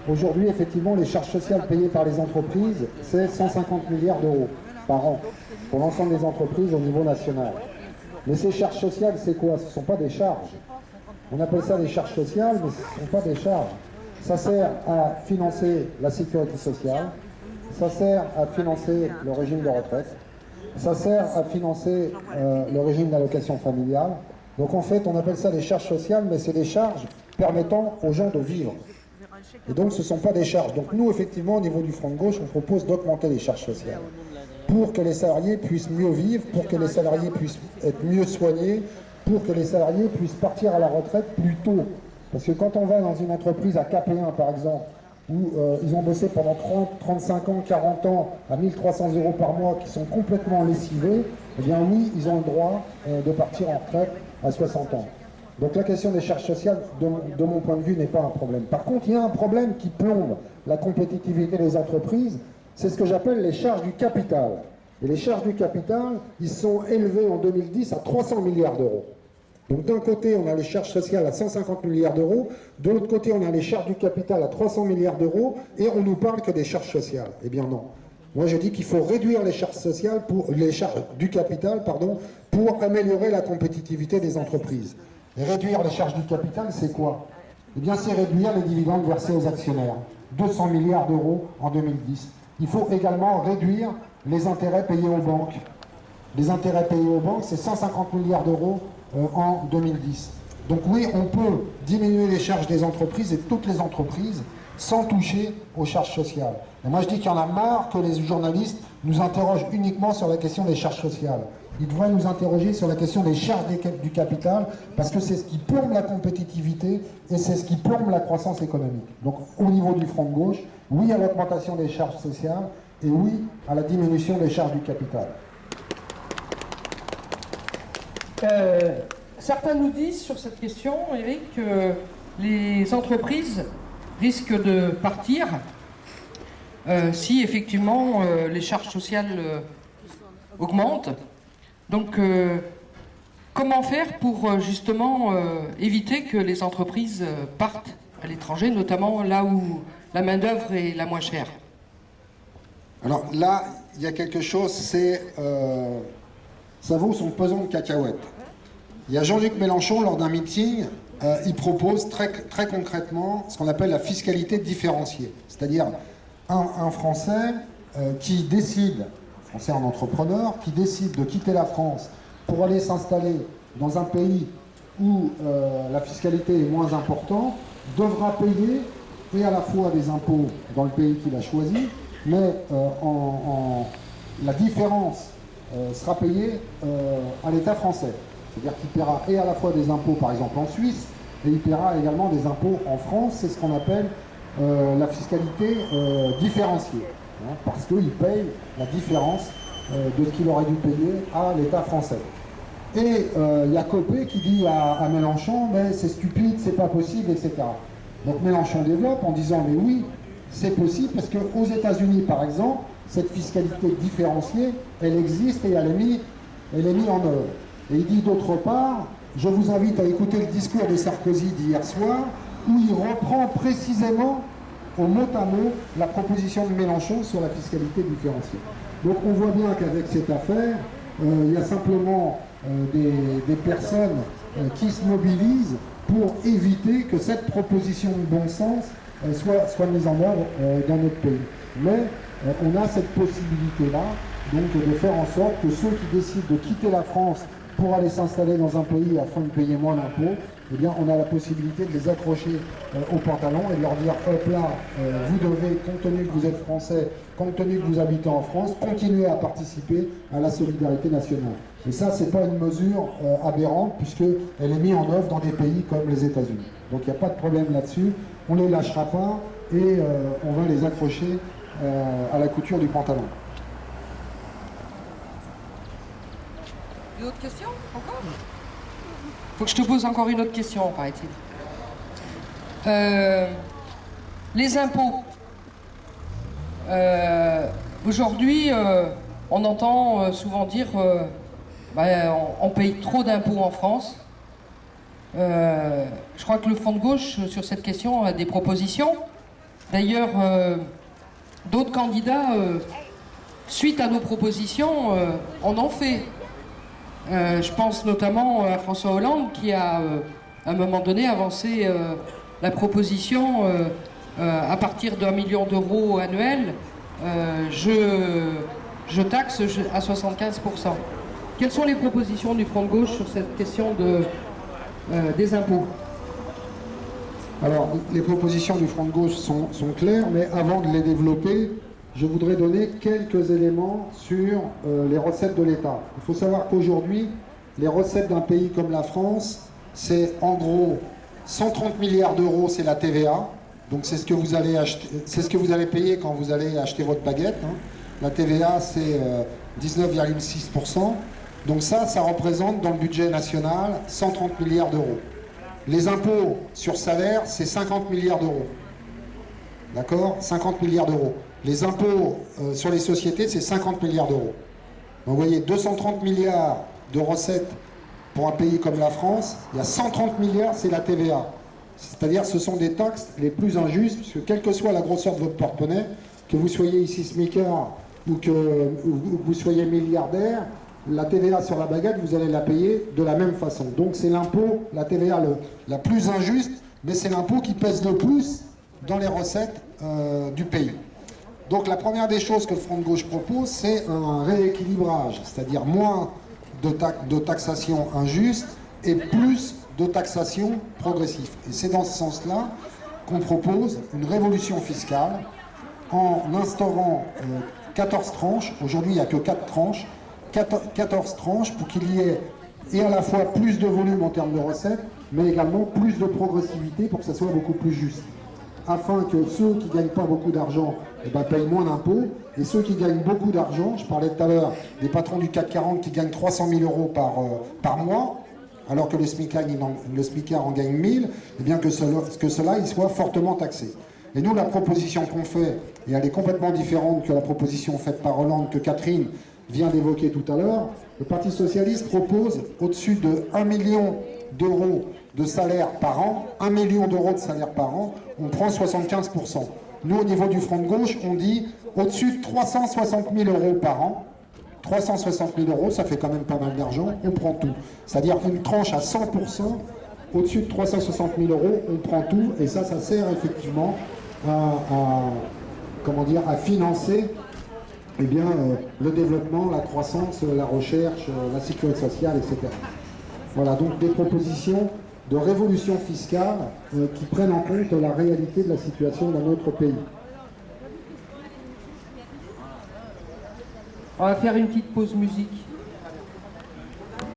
Aujourd'hui, effectivement, les charges sociales payées par les entreprises, c'est 150 milliards d'euros par an pour l'ensemble des entreprises au niveau national. Mais ces charges sociales, c'est quoi? Ce ne sont pas des charges. On appelle ça des charges sociales, mais ce ne sont pas des charges. Ça sert à financer la sécurité sociale, ça sert à financer le régime de retraite, ça sert à financer le régime d'allocation familiale. Donc en fait, on appelle ça des charges sociales, mais c'est des charges permettant aux gens de vivre. Et donc ce ne sont pas des charges. Donc nous, effectivement, au niveau du Front de gauche, on propose d'augmenter les charges sociales pour que les salariés puissent mieux vivre, pour que les salariés puissent être mieux soignés, pour que les salariés puissent partir à la retraite plus tôt. Parce que quand on va dans une entreprise à KP1, par exemple, où ils ont bossé pendant 30, 35 ans, 40 ans, à 1 300 € par mois, qui sont complètement lessivés, eh bien oui, ils ont le droit de partir en retraite à 60 ans. Donc la question des charges sociales, de mon point de vue, n'est pas un problème. Par contre, il y a un problème qui plombe la compétitivité des entreprises, c'est ce que j'appelle les charges du capital. Et les charges du capital, ils sont élevés en 2010 à 300 milliards d'euros. Donc d'un côté, on a les charges sociales à 150 milliards d'euros, de l'autre côté, on a les charges du capital à 300 milliards d'euros, et on nous parle que des charges sociales. Eh bien non. Moi, je dis qu'il faut réduire les charges sociales, les charges du capital, pardon, pour améliorer la compétitivité des entreprises. Et réduire les charges du capital, c'est quoi? Eh bien, c'est réduire les dividendes versés aux actionnaires. 200 milliards d'euros en 2010. Il faut également réduire les intérêts payés aux banques. Les intérêts payés aux banques, c'est 150 milliards d'euros en 2010. Donc oui, on peut diminuer les charges des entreprises et toutes les entreprises sans toucher aux charges sociales. Et moi je dis qu'il y en a marre que les journalistes nous interrogent uniquement sur la question des charges sociales. Ils devraient nous interroger sur la question des charges du capital, parce que c'est ce qui plombe la compétitivité et c'est ce qui plombe la croissance économique. Donc au niveau du Front de gauche, oui à l'augmentation des charges sociales et oui à la diminution des charges du capital. Certains nous disent sur cette question, Eric, que les entreprises risquent de partir si effectivement les charges sociales augmentent. Donc comment faire pour justement éviter que les entreprises partent à l'étranger, notamment là où la main-d'œuvre est la moins chère? Alors là, il y a quelque chose, c'est... ça vaut son pesant de cacahuètes. Il y a Jean-Luc Mélenchon, lors d'un meeting, il propose très concrètement ce qu'on appelle la fiscalité différenciée. C'est-à-dire un Français qui décide, un Français en entrepreneur, qui décide de quitter la France pour aller s'installer dans un pays où la fiscalité est moins importante, devra payer et à la fois des impôts dans le pays qu'il a choisi, mais la différence sera payée à l'État français. C'est-à-dire qu'il paiera et à la fois des impôts, par exemple, en Suisse, et il paiera également des impôts en France. C'est ce qu'on appelle la fiscalité différenciée, hein, parce qu'il paye la différence de ce qu'il aurait dû payer à l'État français. Et il y a Copé qui dit à Mélenchon, mais c'est stupide, c'est pas possible, etc. Donc Mélenchon développe en disant, mais oui, c'est possible, parce qu'aux États-Unis, par exemple, cette fiscalité différenciée, elle existe et elle est mise en œuvre. Et il dit d'autre part, je vous invite à écouter le discours de Sarkozy d'hier soir, où il reprend précisément au mot à mot la proposition de Mélenchon sur la fiscalité différenciée. Donc on voit bien qu'avec cette affaire, il y a simplement des personnes qui se mobilisent pour éviter que cette proposition de bon sens soit mise en œuvre dans notre pays. Mais on a cette possibilité-là, donc de faire en sorte que ceux qui décident de quitter la France pour aller s'installer dans un pays afin de payer moins d'impôts, eh bien, on a la possibilité de les accrocher au pantalon et de leur dire, hop là, vous devez, compte tenu que vous êtes français, compte tenu que vous habitez en France, continuer à participer à la solidarité nationale. Et ça, c'est pas une mesure aberrante, puisqu'elle est mise en œuvre dans des pays comme les États-Unis. Donc il n'y a pas de problème là-dessus, on ne les lâchera pas et on va les accrocher à la couture du pantalon. Une autre question encore? Faut que je te pose encore une autre question, paraît-il. Les impôts. Aujourd'hui, on entend souvent dire on paye trop d'impôts en France. Je crois que le Front de gauche, sur cette question, a des propositions. D'ailleurs, d'autres candidats, suite à nos propositions, en ont fait. Je pense notamment à François Hollande qui a, à un moment donné, avancé la proposition à partir d'1 million d'euros annuels, je taxe à 75%. Quelles sont les propositions du Front de gauche sur cette question des impôts? Alors, les propositions du Front de gauche sont claires, mais avant de les développer, je voudrais donner quelques éléments sur les recettes de l'État. Il faut savoir qu'aujourd'hui, les recettes d'un pays comme la France, c'est en gros 130 milliards d'euros, c'est la TVA. Donc c'est ce que vous allez acheter, c'est ce que vous allez payer quand vous allez acheter votre baguette, hein. La TVA, c'est 19,6%. Donc ça représente dans le budget national 130 milliards d'euros. Les impôts sur salaire, c'est 50 milliards d'euros. D'accord? 50 milliards d'euros. Les impôts sur les sociétés, c'est 50 milliards d'euros. Donc vous voyez, 230 milliards de recettes pour un pays comme la France, il y a 130 milliards, c'est la TVA. C'est-à-dire ce sont des taxes les plus injustes, puisque quelle que soit la grosseur de votre porte-monnaie, que vous soyez ici smicard ou que vous soyez milliardaire, la TVA sur la baguette, vous allez la payer de la même façon. Donc c'est l'impôt, la TVA la plus injuste, mais c'est l'impôt qui pèse le plus dans les recettes du pays. Donc la première des choses que le Front de gauche propose, c'est un rééquilibrage, c'est-à-dire moins de taxation injuste et plus de taxation progressive. Et c'est dans ce sens-là qu'on propose une révolution fiscale en instaurant 14 tranches. Aujourd'hui, il n'y a que 4 tranches. 14 tranches pour qu'il y ait et à la fois plus de volume en termes de recettes, mais également plus de progressivité pour que ça soit beaucoup plus juste. Afin que ceux qui ne gagnent pas beaucoup d'argent payent moins d'impôts, et ceux qui gagnent beaucoup d'argent, je parlais tout à l'heure des patrons du CAC 40 qui gagnent 300 000 euros par mois, alors que le smicard en gagne 1000, et bien que cela il soit fortement taxé. Et nous, la proposition qu'on fait, et elle est complètement différente que la proposition faite par Hollande, que Catherine vient d'évoquer tout à l'heure. Le Parti socialiste propose au-dessus de 1 million d'euros de salaire par an, 1 million d'euros de salaire par an, on prend 75%. Nous, au niveau du Front de gauche, on dit au-dessus de 360 000 euros par an. 360 000 euros, ça fait quand même pas mal d'argent, on prend tout. C'est-à-dire une tranche à 100%, au-dessus de 360 000 euros, on prend tout, et ça sert effectivement à financer le développement, la croissance, la recherche, la sécurité sociale, etc. Voilà, donc des propositions de révolution fiscale qui prennent en compte la réalité de la situation dans notre pays. On va faire une petite pause musique.